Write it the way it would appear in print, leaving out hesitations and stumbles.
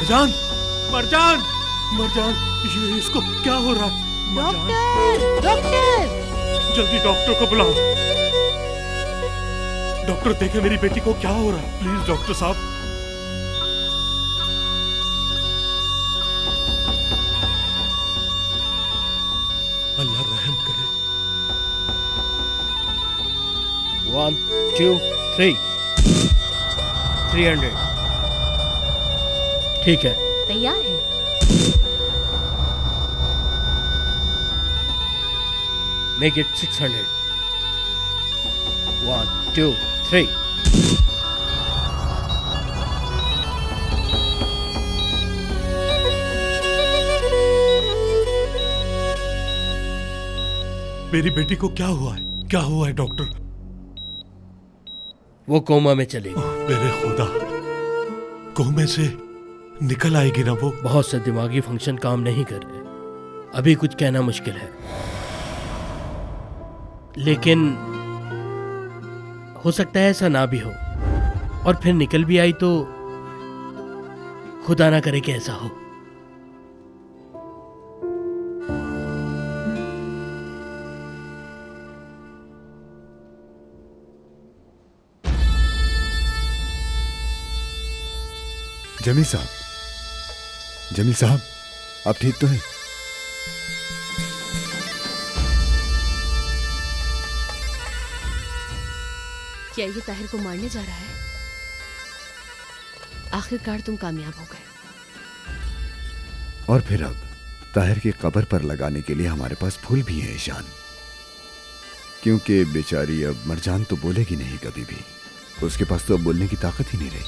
मरजान, मरजान, मरजान, ये इसको क्या हो रहा है? डॉक्टर, डॉक्टर, जल्दी डॉक्टर को बुलाओ। डॉक्टर देखे मेरी बेटी को क्या हो रहा है, प्लीज डॉक्टर साहब। अल्लाह रहम करे। 1 2 3 300। ठीक है, तैयार है। Make it 600। 1 2 3। मेरी बेटी को क्या हुआ है, क्या हुआ है डॉक्टर? वो कोमा में चली गई। मेरे खुदा, कोमे से निकल आएगी ना वो? बहुत से दिमागी फंक्शन काम नहीं कर रहे, अभी कुछ कहना मुश्किल है, लेकिन हो सकता है ऐसा ना भी हो, और फिर निकल भी आई तो खुदा ना करे कि ऐसा हो। जमील साहब, जमील साहब, आप ठीक तो हैं? क्या ये ताहिर को मारने जा रहा है? आखिरकार तुम कामयाब हो गए। और फिर अब ताहिर की कब्र पर लगाने के लिए हमारे पास फूल भी हैं ईशान, क्योंकि बेचारी अब मरजान तो बोलेगी नहीं कभी भी, उसके पास तो अब बोलने की ताकत ही नहीं रही।